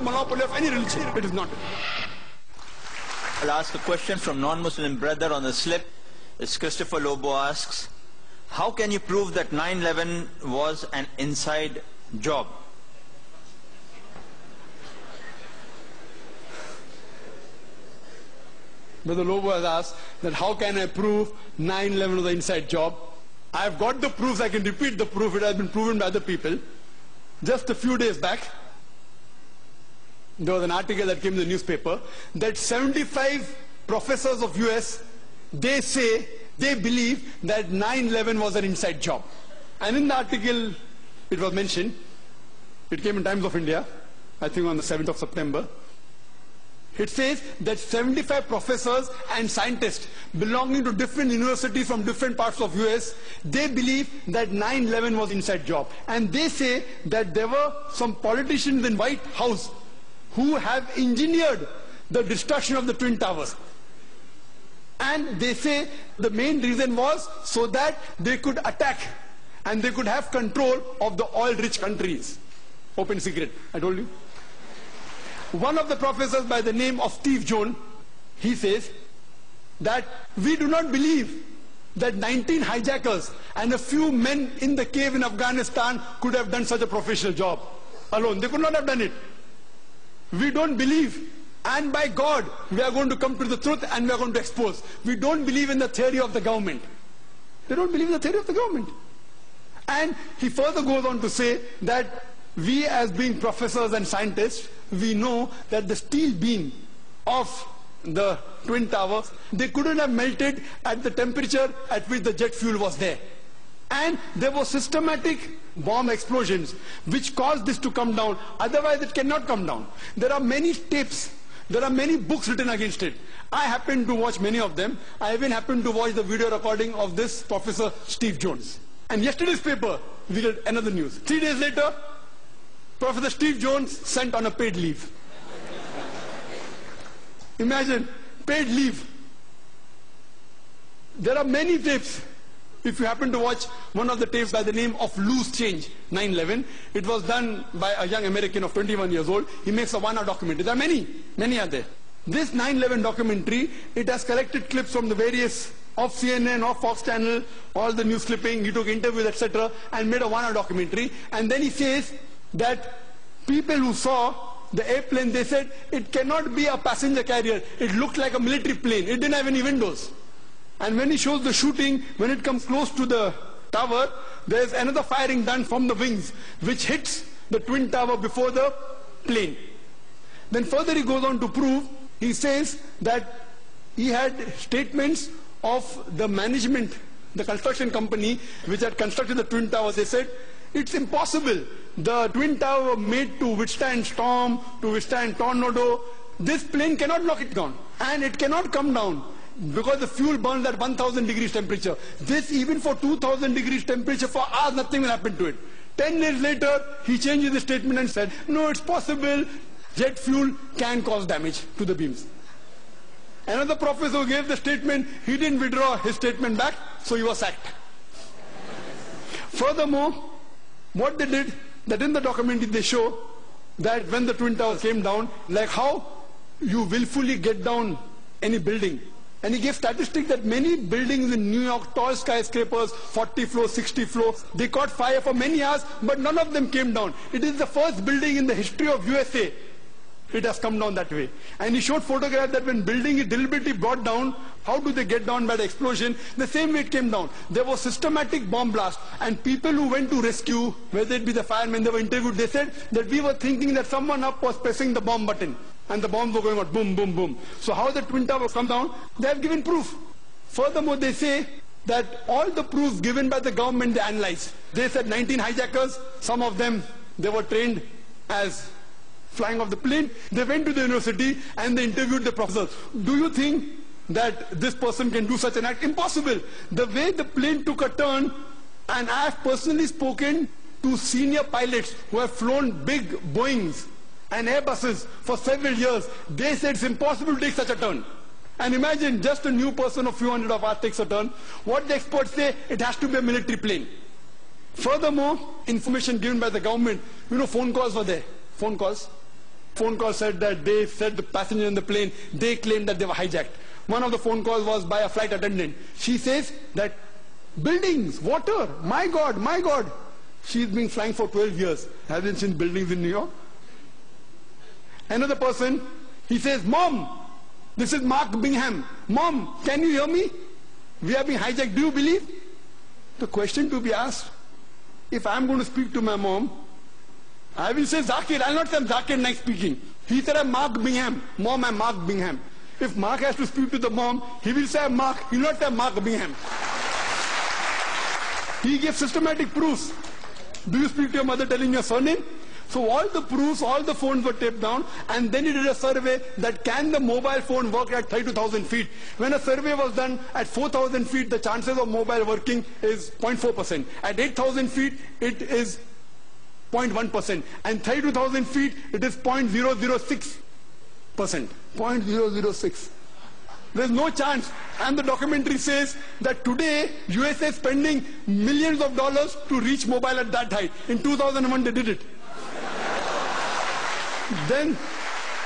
monopoly of any religion. It is not. I'll ask a question from non-Muslim brother on the slip. It's Christopher Lobo asks, how can you prove that 9/11 was an inside job? Brother Lobo has asked that how can I prove 9/11 was an inside job? I have got the proofs, I can repeat the proof, it has been proven by other people. Just a few days back, there was an article that came in the newspaper that 75 professors of US, they say, they believe that 9/11 was an inside job. And in the article, it was mentioned, it came in Times of India, I think on the 7th of September. It says that 75 professors and scientists belonging to different universities from different parts of US, they believe that 9/11 was inside job. And they say that there were some politicians in White House who have engineered the destruction of the Twin Towers. And they say the main reason was so that they could attack and they could have control of the oil-rich countries. Open secret, I told you. One of the professors by the name of Steve Jones, he says that we do not believe that 19 hijackers and a few men in the cave in Afghanistan could have done such a professional job alone. They could not have done it. We don't believe, and by God, we are going to come to the truth and we are going to expose. We don't believe in the theory of the government. They don't believe in the theory of the government. And he further goes on to say that we as being professors and scientists, we know that the steel beam of the Twin Towers, they couldn't have melted at the temperature at which the jet fuel was there. And there were systematic bomb explosions which caused this to come down. Otherwise it cannot come down. There are many tapes, there are many books written against it. I happen to watch many of them. I even happened to watch the video recording of this Professor Steve Jones. And yesterday's paper, we read another news. 3 days later, Professor Steve Jones sent on a paid leave. Imagine, paid leave. There are many tapes. If you happen to watch one of the tapes by the name of Loose Change, 9/11, it was done by a young American of 21 years old. He makes a 1-hour documentary. There are many are there. This 9/11 documentary, it has collected clips from the various of CNN, of Fox Channel, all the news clipping, he took interviews, etc., and made a 1-hour documentary. And then he says that people who saw the airplane, they said it cannot be a passenger carrier. It looked like a military plane. It didn't have any windows. And when he shows the shooting, when it comes close to the tower, there is another firing done from the wings, which hits the Twin Tower before the plane. Then further he goes on to prove, he says that he had statements of the management, the construction company, which had constructed the Twin Towers. They said, it's impossible. The Twin Tower were made to withstand storm, to withstand tornado. This plane cannot knock it down. And it cannot come down because the fuel burns at 1000 degrees temperature. This, even for 2000 degrees temperature, for hours, nothing will happen to it. 10 days later, he changes the statement and said, no, it's possible. Jet fuel can cause damage to the beams. Another professor who gave the statement, he didn't withdraw his statement back, so he was sacked. Furthermore, what they did, that in the documentary they show that when the Twin Towers came down, like how you willfully get down any building. And he gave statistics that many buildings in New York, tall skyscrapers, 40 floors, 60 floors, they caught fire for many hours, but none of them came down. It is the first building in the history of USA. It has come down that way. And he showed photographs that when building is deliberately brought down, how do they get down by the explosion? The same way it came down. There was systematic bomb blast, and people who went to rescue, whether it be the firemen, they were interviewed, they said that we were thinking that someone up was pressing the bomb button, and the bombs were going out, boom, boom, boom. So how the Twin Towers come down? They have given proof. Furthermore, they say that all the proofs given by the government, they analyzed. They said 19 hijackers, some of them, they were trained as flying off the plane. They went to the university and they interviewed the professors. Do you think that this person can do such an act? Impossible. The way the plane took a turn, and I have personally spoken to senior pilots who have flown big Boeings and Airbuses for several years. They said it's impossible to take such a turn. And imagine just a new person of few hundred of us takes a turn. What the experts say, it has to be a military plane. Furthermore, information given by the government, phone calls were there. Phone calls. phone call said that they said the passenger in the plane, they claimed that they were hijacked. One of the phone calls was by a flight attendant. She says that buildings, water, my God, my God. She's been flying for 12 years. Hasn't seen buildings in New York. Another person, he says, Mom, this is Mark Bingham. Mom, can you hear me? We are being hijacked. Do you believe? The question to be asked, if I'm going to speak to my mom, I will say Zakir. I'll not say Zakir Naik speaking. He said, I'm Mark Bingham. Mom, I'm Mark Bingham. If Mark has to speak to the mom, he will say Mark. He will not say Mark Bingham. He gave systematic proofs. Do you speak to your mother telling your surname? So all the proofs, all the phones were taped down, and then he did a survey that can the mobile phone work at 32,000 feet. When a survey was done at 4,000 feet, the chances of mobile working is 0.4%. At 8,000 feet, it is 0.1%. And 32,000 feet, it is 0.006%. 0.006. There's no chance. And the documentary says that today, USA is spending millions of dollars to reach mobile at that height. In 2001, they did it. Then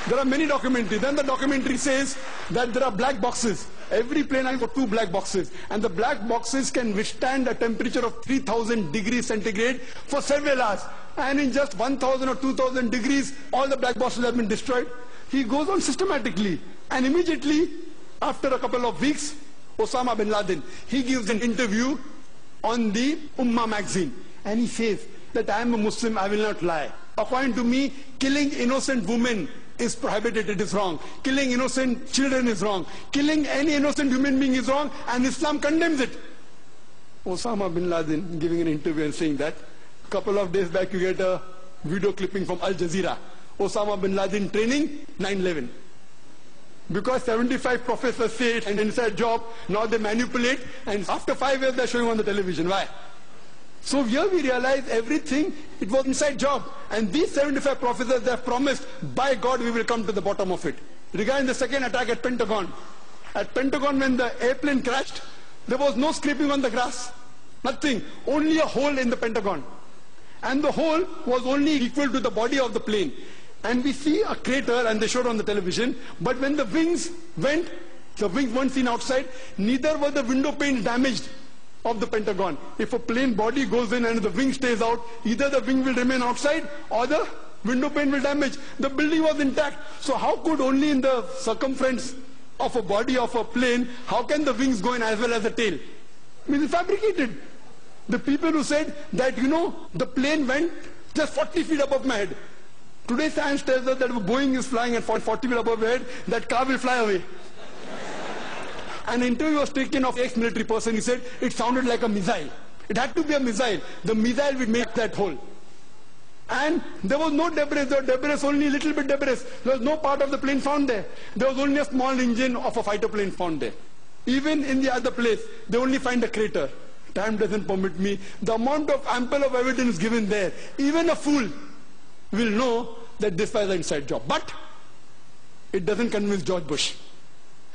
there are many documentaries. Then the documentary says that there are black boxes. Every plane has got 2 black boxes. And the black boxes can withstand a temperature of 3,000 degrees centigrade for several hours. And in just 1,000 or 2,000 degrees, all the black boxes have been destroyed. He goes on systematically. And immediately, after a couple of weeks, Osama bin Laden, he gives an interview on the Ummah magazine. And he says that I am a Muslim, I will not lie. According to me, killing innocent women is prohibited, it is wrong. Killing innocent children is wrong. Killing any innocent human being is wrong, and Islam condemns it. Osama bin Laden giving an interview and saying that. A couple of days back you get a video clipping from Al Jazeera. Osama bin Laden training 9/11. Because 75 professors say it's an inside job, now they manipulate, and after 5 years they're showing on the television. Why? So here we realize everything, it was inside job. And these 75 professors, they have promised, by God we will come to the bottom of it. Regarding the second attack at Pentagon. At Pentagon, when the airplane crashed, there was no scraping on the grass. Nothing. Only a hole in the Pentagon. And the hole was only equal to the body of the plane. And we see a crater, and they showed on the television, but when the wings went, the wings weren't seen outside, neither were the window panes damaged of the Pentagon. If a plane body goes in and the wing stays out, either the wing will remain outside or the window pane will damage. The building was intact. So how could only in the circumference of a body of a plane, how can the wings go in as well as the tail? I mean, it's fabricated. The people who said that, the plane went just 40 feet above my head. Today science tells us that if Boeing is flying at 40 feet above your head, that car will fly away. An interview was taken of an ex-military person. He said it sounded like a missile. It had to be a missile. The missile would make that hole. And there was no debris. There was debris, only a little bit debris. There was no part of the plane found there. There was only a small engine of a fighter plane found there. Even in the other place, they only find a crater. Time doesn't permit me. The amount of ample of evidence given there, even a fool will know that this was an inside job. But it doesn't convince George Bush.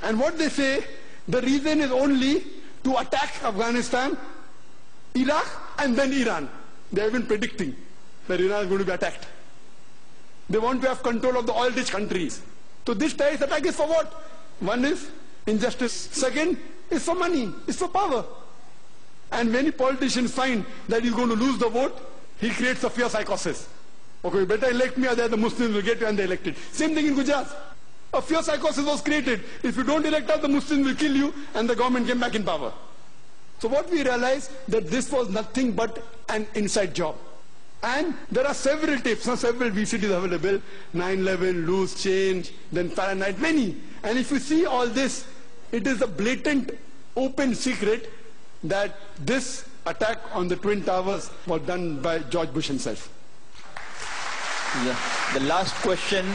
And what they say, the reason is only to attack Afghanistan, Iraq, and then Iran. They have been predicting that Iran is going to be attacked. They want to have control of the oil-rich countries. So this terrorist attack is for what? One is injustice. Second is for money. It's for power. And many politicians find that he's going to lose the vote, he creates a fear psychosis. Okay, you better elect me or the Muslims will get you and they elected. Same thing in Gujarat. A fear psychosis was created. If you don't elect us, the Muslims will kill you, and the government came back in power. So what we realized, that this was nothing but an inside job. And there are several tapes, several VCDs available, 9/11, loose change, then Fahrenheit, many. And if you see all this, it is a blatant, open secret that this attack on the Twin Towers was done by George Bush himself. The last question